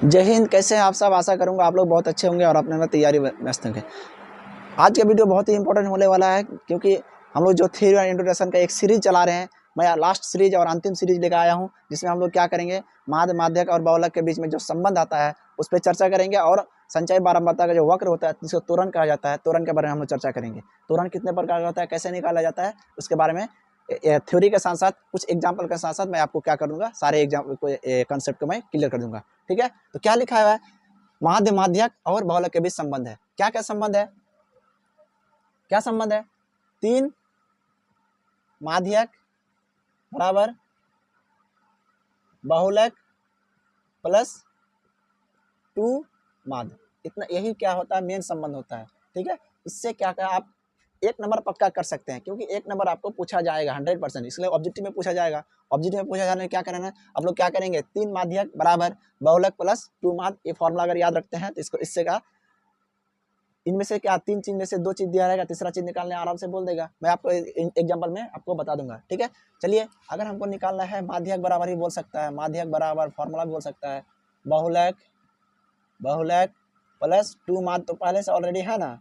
जय हिंद। कैसे हैं आप सब? आशा करूंगा आप लोग बहुत अच्छे होंगे और अपने में तैयारी व्यस्त होंगे। आज का वीडियो बहुत ही इंपॉर्टेंट होने वाला है क्योंकि हम लोग जो थ्योरी एंड इंट्रोडक्शन का एक सीरीज चला रहे हैं। मैं लास्ट सीरीज और अंतिम सीरीज लेकर आया हूं, जिसमें हम लोग क्या करेंगे, माध्य माध्यक और बहुलक के बीच में जो संबंध आता है उस पर चर्चा करेंगे और संचय बारंबारता का जो वक्र होता है जिसको त्वरण कहा जाता है, त्वरण के बारे में हम लोग चर्चा करेंगे। त्वरण कितने प्रकार का होता है, कैसे निकाला जाता है, उसके बारे में थ्योरी के साथ साथ कुछ एग्जाम्पल के साथ साथ मैं आपको क्या कर दूंगा, सारे एग्जाम्पल को कंसेप्ट को मैं क्लियर कर दूंगा। ठीक है, तो क्या लिखा हुआ है, माध्य माध्यक और बहुलक के बीच संबंध है। क्या क्या संबंध है, क्या संबंध है? 3 माध्यक बराबर बहुलक प्लस 2 माध्य, इतना, यही क्या होता है, मेन संबंध होता है। ठीक है, इससे क्या क्या आप 1 नंबर पक्का कर सकते हैं, क्योंकि 1 नंबर आपको पूछा जाएगा 100%, इसलिए ऑब्जेक्टिव में पूछा जाएगा। ऑब्जेक्टिव में पूछा जाने में क्या करना है, आप लोग क्या करेंगे, 3 माध्यक बराबर बहुलक प्लस 2 माध्य, ये फॉर्मूला अगर याद रखते हैं तो इसको, इससे का इनमें से क्या 3 चीज में से 2 चीज दिया रहेगा, तीसरा चीज निकालने आराम से बोल देगा। मैं आपको एग्जांपल में आपको बता दूंगा। ठीक है, चलिए, अगर हमको निकालना है माध्यक बराबर ही बोल सकता है, माध्यक बराबर फॉर्मूला बोल सकता है बहुलक, बहुलक प्लस 2 माध्य, तो पहले से ऑलरेडी है ना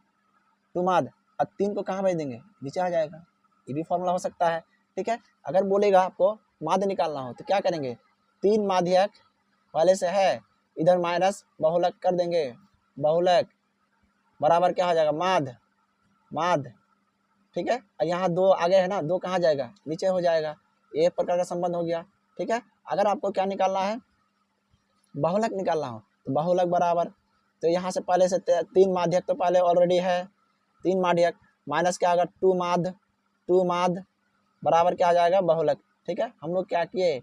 2 माध्य, अब 3 को कहाँ भेज देंगे, नीचे आ जाएगा, ये भी फॉर्मूला हो सकता है। ठीक है, अगर बोलेगा आपको माध्य निकालना हो तो क्या करेंगे, 3 माध्यक पहले से है, इधर माइनस बहुलक कर देंगे, बहुलक बराबर क्या हो जाएगा, माध्य, माध्य। ठीक है, यहाँ 2 आगे है ना, 2 कहाँ जाएगा, नीचे हो जाएगा, ये एक प्रकार का संबंध हो गया। ठीक है, अगर आपको क्या निकालना है, बहुलक निकालना हो तो बहुलक बराबर, तो यहाँ से पहले से 3 माध्यक तो पहले ऑलरेडी है, 3 माध्यक माइनस क्या होगा 2 माध्य, 2 माध्य बराबर क्या आ जाएगा, बहुलक। ठीक है, हम लोग क्या किए,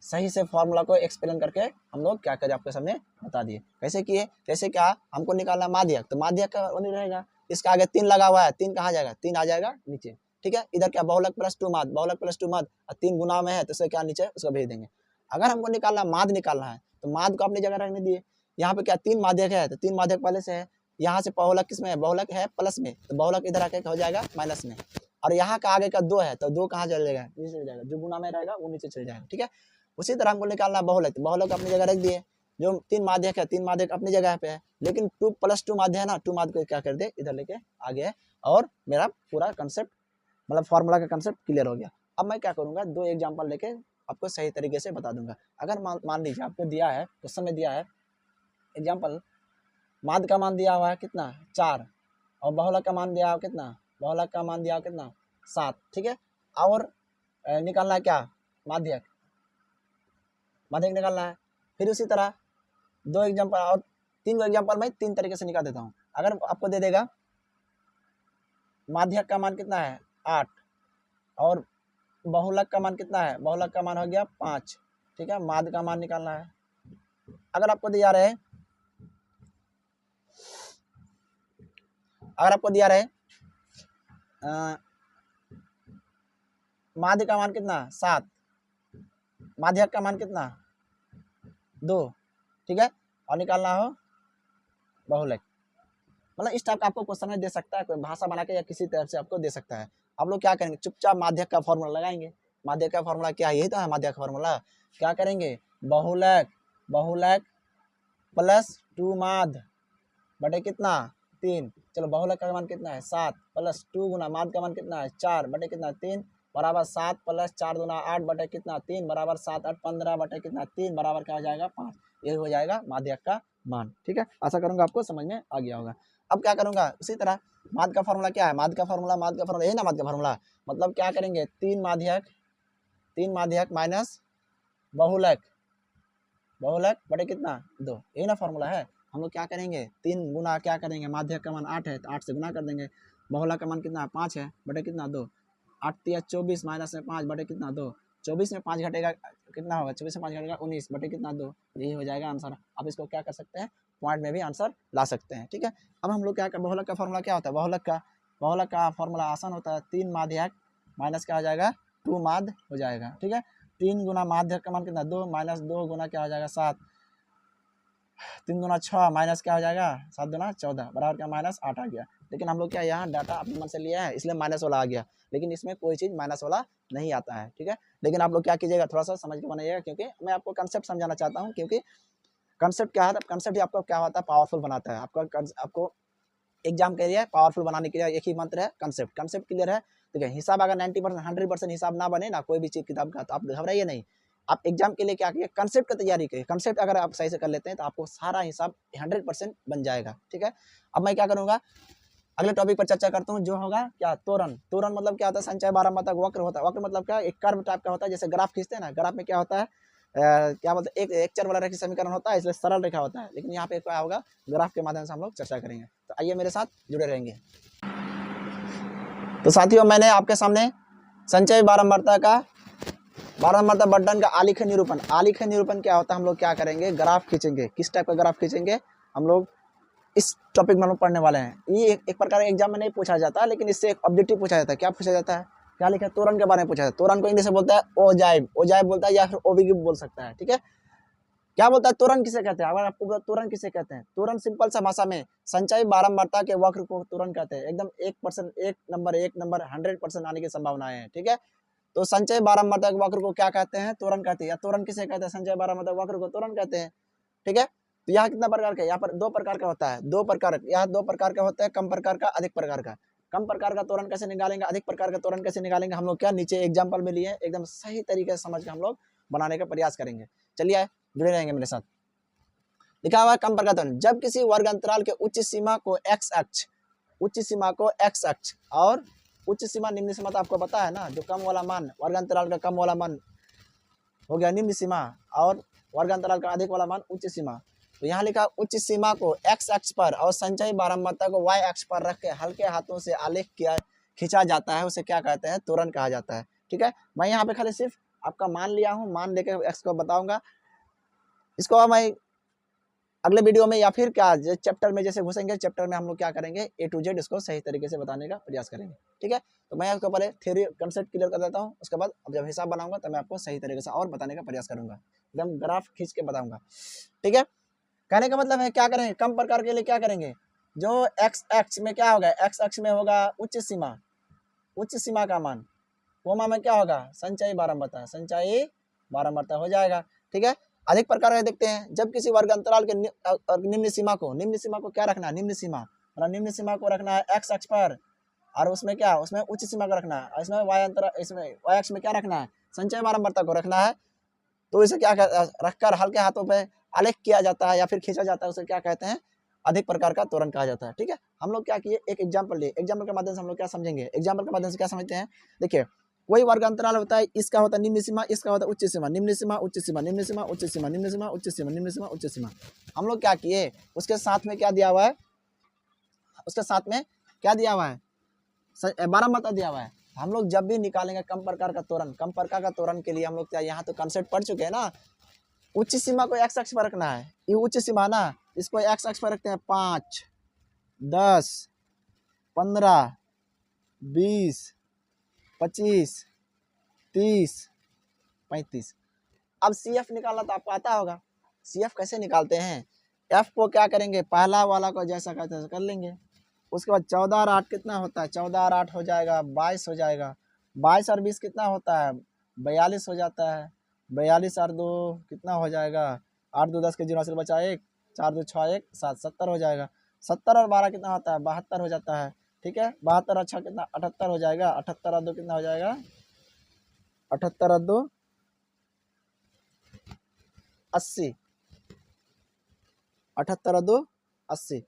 सही से फॉर्मूला को एक्सप्लेन करके हम लोग क्या करें आपके सामने बता दिए। कैसे किए, जैसे क्या हमको निकालना माध्यक, तो माध्यक का नहीं रहेगा, इसका आगे 3 लगा हुआ है, 3 कहाँ जाएगा, 3 आ जाएगा नीचे। ठीक है, इधर क्या बहुलक प्लस 2 माध्य, बहुलक प्लस 2 माध्य, और 3 गुना में है तो उसे क्या नीचे उसको भेज देंगे। अगर हमको निकालना माध्य निकालना है तो माध्य को अपनी जगह रखने दिए, यहाँ पे क्या 3 माध्यक है तो 3 माध्यक पहले से है, यहाँ से बहुलक किस में है, बहुलक है प्लस में, तो बहुलक इधर आके हो जाएगा माइनस में, और यहाँ का आगे का 2 है तो 2 कहाँ चल जाएगा, नीचे चल जाएगा, जो गुना में रहेगा वो नीचे चल जाएगा। ठीक है, उसी तरह हमको निकालना बहुलक, बहुलक अपनी जगह रख दिए, जो 3 माध्यक है 3 माध्यक अपनी जगह पे है, लेकिन 2 प्लस 2 माध्य है ना, 2 माध्य को क्या कर दे, इधर लेके आ गया, और मेरा पूरा कंसेप्ट मतलब फॉर्मूला का कंसेप्ट क्लियर हो गया। अब मैं क्या करूंगा, 2 एग्जांपल लेके आपको सही तरीके से बता दूंगा। अगर मान लीजिए आपको दिया है, क्वेश्चन में दिया है एग्जाम्पल, माध्य का मान दिया हुआ है कितना 4, और बहुलक का मान दिया हुआ कितना, बहुलक का मान दिया हुआ कितना 7। ठीक है, और निकालना है क्या, माध्यक, माध्यक निकालना है। फिर उसी तरह 2 एग्जाम्पल और 3 एग्जाम्पल मैं 3 तरीके से निकाल देता हूँ। अगर आपको दे देगा माध्यक का मान कितना है 8, और बहुलक का मान कितना है, बहुलक का मान हो गया 5। ठीक है, माध्य का मान निकालना है। अगर आपको दिया रहे, अगर आपको दिया रहे माध्य का मान कितना 7, माध्यक का मान कितना 2। ठीक है, और निकालना हो बहुलक, मतलब इस टाइप का आपको क्वेश्चन में दे सकता है, कोई भाषा बना के या किसी तरह से आपको दे सकता है। आप लोग क्या करेंगे, चुपचाप माध्यक का फॉर्मूला लगाएंगे। माध्यक का फॉर्मूला क्या है, यही तो है माध्यक का फॉर्मूला। क्या करेंगे, बहुलक, बहुलक प्लस 2 माध्य बटे कितना 3, चलो बहुलक का मान कितना है 7, प्लस 2 गुना माध्य का मान कितना है 4 बटे कितना 3, बराबर 7 प्लस 4 गुना 8 बटे कितना 3, बराबर 7 8 15 बटे कितना 3, बराबर क्या हो जाएगा 5। ये हो जाएगा माध्यक का मान। ठीक है, आशा करूंगा आपको समझ में आ गया होगा। अब क्या करूंगा, उसी तरह माध्य का फॉर्मूला क्या है, माध्य का फॉर्मूला, माध्य का फॉर्मूला यही ना, माध्य का फॉर्मूला मतलब क्या करेंगे, 3 माध्यक, 3 माध्यक माइनस बहुलक, बहुलक बटे कितना 2, यही ना फॉर्मूला है। हम लोग क्या करेंगे, 3 गुना क्या करेंगे, माध्यक का मान 8 है तो 8 से गुना कर देंगे, बहुलक का मान कितना 5 है बटे कितना 2, 8 तिया 24 माइनस में 5 बटे कितना 2, 24 में 5 घटेगा कितना होगा, 24 में 5 घटेगा 19 बटे कितना 2, यही हो जाएगा आंसर। आप इसको क्या कर सकते हैं, पॉइंट में भी आंसर ला सकते हैं। ठीक है, अब हम लोग क्या कर, बहुलक का फॉर्मूला क्या होता है, बहुलक का फॉर्मूला आसान होता है, 3 माध्यक माइनस क्या हो जाएगा 2 माध्य हो जाएगा। ठीक है, 3 गुना माध्यक का मान कितना 2, माइनस 2 गुना क्या हो जाएगा 7, 3 गुना 6 माइनस क्या हो जाएगा 7 गुना 14, बराबर क्या माइनस 8 आ गया। लेकिन हम लोग क्या यहाँ डाटा अपने मन से लिया है इसलिए माइनस वाला आ गया, लेकिन इसमें कोई चीज़ माइनस वाला नहीं आता है। ठीक है, लेकिन आप लोग क्या कीजिएगा, थोड़ा सा समझ के बनाइएगा, क्योंकि मैं आपको कंसेप्ट समझाना चाहता हूँ, क्योंकि कंसेप्ट क्या है, कंसेप्ट ही आपको क्या होता है, पावरफुल बनाता है। आपको एग्जाम के लिए पावरफुल बनाने के लिए एक ही मंत्र है, कंसेप्ट। कंसेप्ट क्लियर है, देखिए हिसाब अगर 90% 100% हिसाब ना बने ना कोई भी चीज किताब का, तो आप घबराइए नहीं। आप एग्जाम के लिए क्या करिए, कंसेप्ट की तैयारी करिए। कंसेप्ट अगर आप सही से कर लेते हैं तो आपको सारा हिसाब 100% बन जाएगा। ठीक है, अब मैं क्या करूंगा, अगले टॉपिक पर चर्चा करता हूँ, जो होगा क्या, तोरण। तोरण मतलब क्या होता है, संचय बारंबारता वक्र होता है। वक्र मतलब क्या, एक कर्व टाइप का होता है, जैसे ग्राफ खींचते हैं ना, ग्राफ में क्या होता है, क्या बोलते हैं, एक चर वाला रेखा समीकरण होता है, इसलिए सरल रेखा होता है। लेकिन यहाँ पे क्या होगा, ग्राफ के माध्यम से हम लोग चर्चा करेंगे। तो आइए मेरे साथ जुड़े रहेंगे। तो साथियों, मैंने आपके सामने संचय बारंबारता बंटन का आलेख निरूपण। आलेख निरूपण क्या होता है, हम लोग क्या करेंगे, ग्राफ खींचेंगे। किस टाइप का ग्राफ खींचेंगे, हम लोग इस टॉपिक में हम लोग पढ़ने वाले हैं। ये एक प्रकार का एग्जाम में नहीं पूछा जाता, लेकिन इससे एक ऑब्जेक्टिव पूछा जाता है। क्या पूछा जाता है, क्या लिखा है, तोरण के बारे में पूछा जाता है। तोरण को इंग्लिश में बोलता है ओजाइब, ओजाइब बोलता है, या फिर ओबिगिब बोल सकता है। ठीक है, क्या बोलता है, तोरण किसे कहते हैं, अगर आपको तोरण किसे कहते हैं, तोरण सिंपल सा भाषा में संचय बारंबारता के वक्र को तोरण कहते हैं। एकदम 1%, एक नंबर 100% आने की संभावनाएं है। ठीक है, तो संचय बारंबारता के वक्र को क्या कहते हैं, तोरण कहते हैं। या तोरण किसे कहते हैं, संचय बारंबारता वक्र को तोरण कहते हैं। ठीक है, तो यहाँ कितना प्रकार का, यहाँ पर 2 प्रकार का होता है, 2 प्रकार, यहाँ 2 प्रकार का होता है, कम प्रकार का, अधिक प्रकार का। कम प्रकार का तोरण कैसे निकालेंगे, अधिक प्रकार का तोरण कैसे निकालेंगे, हम लोग क्या नीचे एग्जाम्पल में लिए, एकदम सही तरीके से समझ के हम लोग बनाने का प्रयास करेंगे। चलिए जुड़े रहेंगे मेरे साथ। लिखा हुआ है कम प्रकार तोरण, जब किसी वर्ग अंतराल के उच्च सीमा को x अक्ष, उच्च सीमा को x अक्ष, और उच्च सीमा निम्न सीमा तो आपको पता है ना, जो कम वाला मान, वर्ग अंतराल का कम वाला मान हो गया निम्न सीमा, और वर्ग अंतराल का अधिक वाला मान उच्च सीमा। तो यहाँ लिखा उच्च सीमा को x अक्ष पर और संचय बारंबारता को y अक्ष पर रख के हल्के हाथों से आलेख किया खींचा जाता है, उसे क्या कहते हैं, तोरण कहा जाता है। ठीक है, मैं यहाँ पे खाली सिर्फ आपका मान लिया हूँ, मान लेकर x को बताऊंगा। इसको मैं अगले वीडियो में या फिर क्या चैप्टर में जैसे घुसेंगे, चैप्टर में हम लोग क्या करेंगे, A to Z इसको सही तरीके से बताने का प्रयास करेंगे। ठीक है, तो मैं आपको पहले थ्योरी कंसेप्ट क्लियर कर देता हूँ, उसके बाद अब जब हिसाब बनाऊंगा तो मैं आपको सही तरीके से और बताने का प्रयास करूंगा, एकदम ग्राफ खींच के बताऊंगा। ठीक है, कहने का मतलब है क्या करेंगे, कम प्रकार के लिए क्या करेंगे, जो एक्स अक्ष में क्या होगा, एक्स अक्ष में होगा उच्च सीमा, उच्च सीमा का मान, कोमा में क्या होगा, संचयी बारंबारता, संचयी बारंबारता हो जाएगा। ठीक है, अधिक प्रकार के देखते हैं, जब किसी वर्ग अंतराल के निम्न सीमा को क्या रखना है, निम्न सीमा, मतलब निम्न सीमा को रखना है एक्स अक्ष पर, और उसमें क्या, उसमें उच्च सीमा को रखना है, इसमें वाय अंतराल, इसमें वाय अक्ष में क्या रखना है, संचय बारंबारता को रखना है। तो इसे क्या रखकर हल्के हाथों पे आलेख किया जाता है या फिर खींचा जाता है, उसे क्या कहते हैं, अधिक प्रकार का तोरण कहा जाता है। ठीक है, हम लोग क्या किए, एक एग्जाम्पल लिए, एग्जाम्पल के माध्यम से हम लोग क्या समझेंगे, एग्जाम्पल के माध्यम से क्या समझते हैं। देखिए, कोई वर्ग अंतराल होता है, इसका होता है निम्न सीमा, इसका होता है उच्च सीमा, निम्न सीमा उच्च सीमा, निम्न सीमा उच्च सीमा, निम्न सीमा उच्च सीमा, निम्न सीमा उच्च सीमा। हम लोग क्या किए, उसके साथ में क्या दिया हुआ है, उसके साथ में क्या दिया हुआ है, बारंबारता दिया हुआ है। हम लोग जब भी निकालेंगे कम प्रकार का तोरण, कम प्रकार का तोरण के लिए हम लोग क्या, यहाँ तो कंसेप्ट पढ़ चुके हैं ना, उच्च सीमा को एक्स अक्ष पर रखना है, ये उच्च सीमा ना, इसको एक्स अक्ष पर रखते हैं, 5, 10, 15, 20, 25, 30, 35। अब सी एफ निकालना तो आपको आता होगा, सी एफ कैसे निकालते हैं, एफ को क्या करेंगे, पहला वाला को जैसा कहते हैं कर लेंगे, उसके बाद 14 और 8 कितना होता है, 14 और 8 हो जाएगा 22 हो जाएगा, 22 और 20 कितना होता है, 42 हो जाता है, 42 और 2 कितना हो जाएगा, 8 2 10 के 0 से बचा 1, 4 2 6 1 7 70 हो जाएगा, 70 और 12 कितना होता है, 72 हो जाता है। ठीक है, 72 अच्छा कितना, 78 हो जाएगा, 78 और 2 कितना हो जाएगा, 78 और 2 80, 78 और 2 80।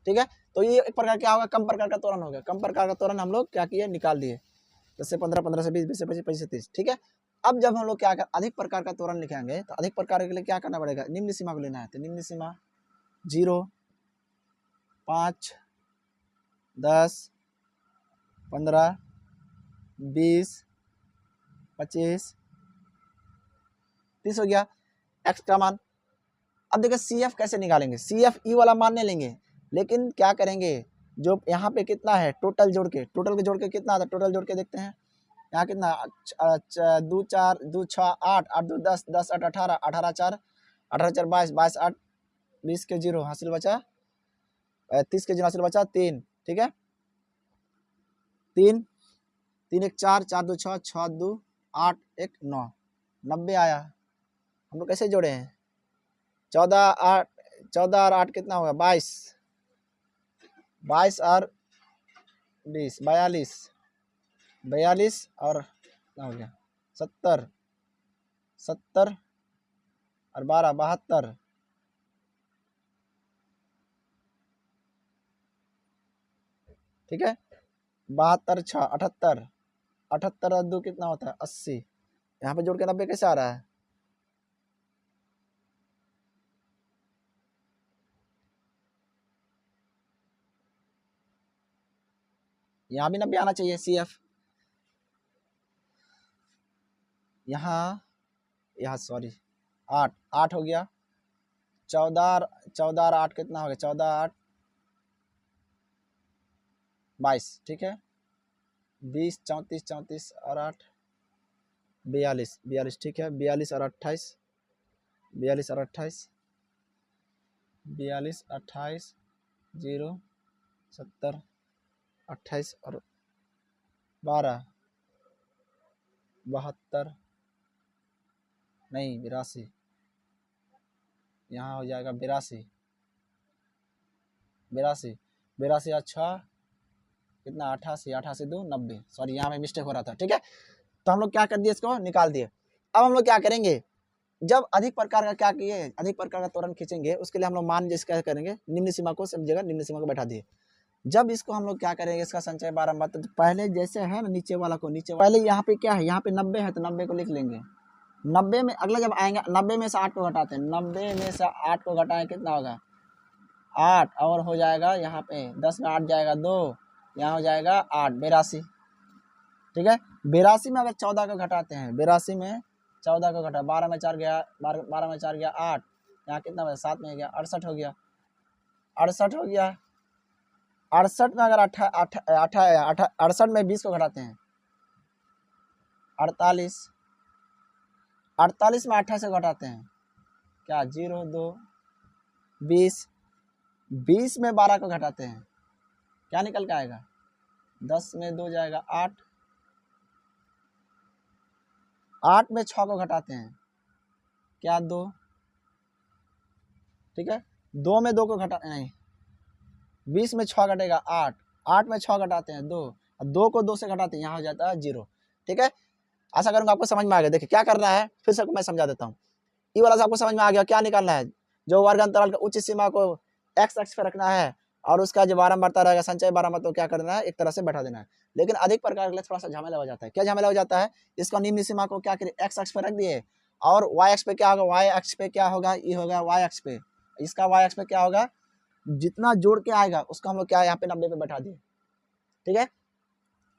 ठीक है, तो ये एक प्रकार क्या होगा, कम प्रकार का तोरण हो गया। कम प्रकार का तोरण हम लोग क्या किए, निकाल दिए, 10 से 15, 15 से 20, 20 से 25, 25 से 30। ठीक है, अब जब हम लोग क्या कर, अधिक प्रकार का तोरण लिखेंगे, तो अधिक प्रकार के लिए क्या करना पड़ेगा, निम्न सीमा को लेना है। तो निम्न सीमा 0, 5, 10, 15, 20, 25, 30 हो गया एक्स का मान। अब देखिए सी एफ कैसे निकालेंगे, सी एफ ई वाला मान नहीं लेंगे, लेकिन क्या करेंगे, जो यहाँ पे कितना है, टोटल जोड़ के, टोटल के जोड़ के कितना आता है, टोटल जोड़ के देखते हैं, यहाँ कितना, 2 4 2 6 8 8 2 10 10 8 18 18 4 18 4 22 22 8 20 के 0 हासिल बचा, 30 के 0 हासिल बचा 3। ठीक है, 3 3 1 4, 4 2 6, 6 2 8 1 9, 90 आया। हम लोग कैसे जोड़े हैं? 14 और 8 कितना होगा? 22, 22 और 20 42, 42 और कितना हो गया? 70, 70 और 12 72, ठीक है। 72 6 78, 78 और 2 कितना होता है? 80। यहाँ पे जोड़ के 90 कैसे आ रहा है? यहाँ भी 90 आना चाहिए। CF यहाँ सॉरी 8 8 हो गया। 14 और 8 कितना हो गया? 14 8 22, ठीक है। 20 34 34 और 8 42 42, ठीक है। 42 और 28 42 और 28 42 28 0 70 28 और 12 72 नहीं 82, यहाँ हो जाएगा 82 82 82 और 6 कितना? 88 88 2 90, सॉरी यहाँ में मिस्टेक हो रहा था, ठीक है। तो हम लोग क्या कर दिए? इसको निकाल दिए। अब हम लोग क्या करेंगे? जब अधिक प्रकार का क्या किए? अधिक प्रकार का त्वरण खींचेंगे, उसके लिए हम लोग मान जिसका करेंगे निम्न सीमा को सब जगह निम्न सीमा को बैठा दिए। जब इसको हम लोग क्या करेंगे? इसका संचय बारंबार, तो पहले जैसे है ना नीचे वाला को नीचे पहले यहाँ पे क्या है? यहाँ पे 90 है तो 90 को लिख लेंगे। 90 में अगला जब आएंगे 90 में से 8 को घटाते हैं। 90 में से 8 को घटाएं कितना होगा? 8 और हो जाएगा यहाँ पे 10 में 8 जाएगा 2, यहाँ हो जाएगा 8 82, ठीक है। 82 में अगर 14 को घटाते हैं, 82 में 14 को घटा 12 में 4 गया 12 में 4 गया 8, यहाँ कितना बचा? 7 में गया 68 हो गया 68 हो गया। 68 में अगर 68 में 20 को घटाते हैं 48, 48 में 28 को घटाते हैं क्या? 0 2 20, 20 में 12 को घटाते हैं क्या निकल के आएगा? 10 में 2 जाएगा 8, 8 में 6 को घटाते हैं क्या? 2, ठीक है। 2 में 2 को घटा नहीं, 20 में 6 घटेगा 8, 8 में 6 घटाते हैं 2, 2 को 2 से घटाते हैं यहाँ हो जाता है 0, ठीक है। आशा करूँगा आपको समझ में आ गया। देखिए क्या करना है, फिर से मैं समझा देता हूँ। ये वाला आपको समझ में आ गया? क्या निकालना है? जो वर्ग अंतराल का उच्च सीमा को x अक्ष पर रखना है और उसका जो बारंबारता रहेगा संचय बारंबार, तो क्या करना है? एक तरह से बैठा देना है। लेकिन अधिक प्रकार के लिए थोड़ा सा झमेला हो जाता है। क्या झमेला हो जाता है? इसका निम्न सीमा को क्या करें? x अक्ष पर रख दिए और y अक्ष पे क्या होगा? y अक्ष पे क्या होगा? ये होगा y अक्ष पे, इसका y अक्ष पे क्या होगा? जितना जोड़ के आएगा उसका हम लोग क्या यहाँ पे 90 पे बैठा दिए, ठीक है।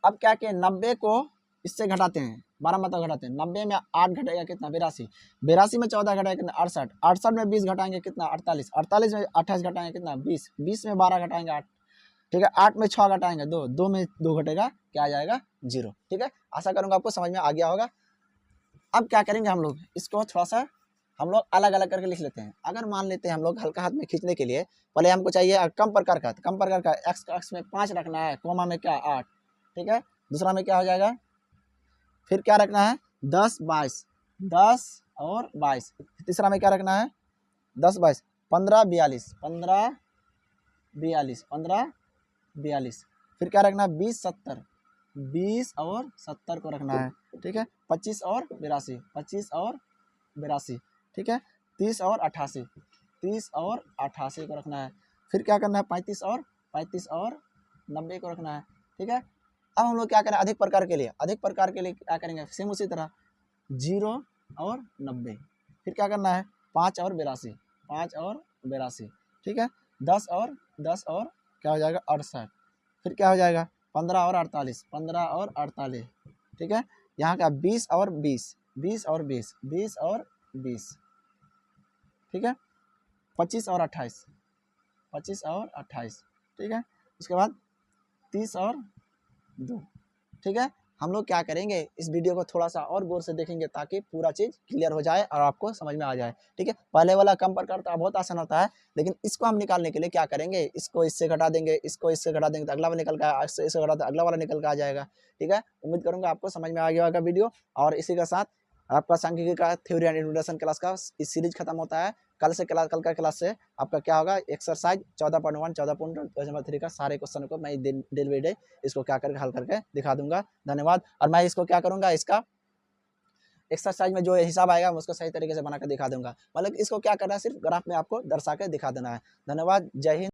अब क्या किए? 90 को इससे घटाते हैं, 12 मतलब घटाते हैं। 90 में 8 घटेगा कितना? 82, 82 में 14 घटाएगा कितना? 68, 68 में 20 घटाएंगे कितना? 48, 48 में 28 घटाएंगे कितना? 20, 20 में 12 घटाएंगे 8, ठीक है। 8 में 6 घटाएंगे 2, 2 में 2 घटेगा क्या आ जाएगा? 0, ठीक है। आशा करूंगा आपको समझ में आ गया होगा। अब क्या करेंगे हम लोग? इसको थोड़ा सा हम लोग अलग अलग करके लिख लेते हैं। अगर मान लेते हैं हम लोग हल्का हाथ में खींचने के लिए पहले हमको चाहिए कम प्रकार का, तो कम प्रकार का x अक्ष में 5 रखना है, कोमा में क्या? 8, ठीक है। दूसरा में क्या हो जाएगा? फिर क्या रखना है? 10 22, 10 और 22। तीसरा में क्या रखना है? 10 22 15 42, 15 42 15 42। फिर क्या रखना है? 20 70, 20 और 70 को रखना है, ठीक है। 25 और 82, 25 और 82, ठीक है। 30 और 88, 30 और 88 को रखना है। फिर क्या करना है? 35 और 90 को रखना है, ठीक है। अब हम लोग क्या करें? अधिक प्रकार के लिए, अधिक प्रकार के लिए क्या करेंगे? सेम उसी तरह 0 और 90। फिर क्या करना है? 5 और 82, 5 और 82, ठीक है। 10 और क्या हो जाएगा? 68। फिर क्या हो जाएगा? 15 और 48, 15 और 48, ठीक है। यहाँ का 20 और 20, 20 और 20, 20 और 20, ठीक है। 25 और 28, 25 और 28, ठीक है। उसके बाद 30 और 2, ठीक है। हम लोग क्या करेंगे, इस वीडियो को थोड़ा सा और गौर से देखेंगे ताकि पूरा चीज़ क्लियर हो जाए और आपको समझ में आ जाए। ठीक है, पहले वाला कम प्रकार का बहुत आसान होता है, लेकिन इसको हम निकालने के लिए क्या करेंगे, इसको इससे घटा देंगे, इसको इससे घटा देंगे तो अगला वाला निकल के इससे घटा तो अगला वाला निकल के आ जाएगा। ठीक है, उम्मीद करूँगा आपको समझ में आ गया होगा वीडियो। और इसी के साथ आपका सांख्यिकी का थ्योरी एंड इंट्रोडक्शन क्लास का इस सीरीज खत्म होता है। कल का क्लास से आपका क्या होगा, एक्सरसाइज 14.1 14.3 का सारे क्वेश्चन को मैं डे बाई डे इसको क्या करके हल करके दिखा दूंगा। धन्यवाद। और मैं इसको क्या करूंगा, इसका एक्सरसाइज में जो हिसाब आएगा मैं उसको सही तरीके से बनाकर दिखा दूंगा। मतलब इसको क्या करना है, सिर्फ ग्राफ में आपको दर्शा के दिखा देना है। धन्यवाद, जय हिंद।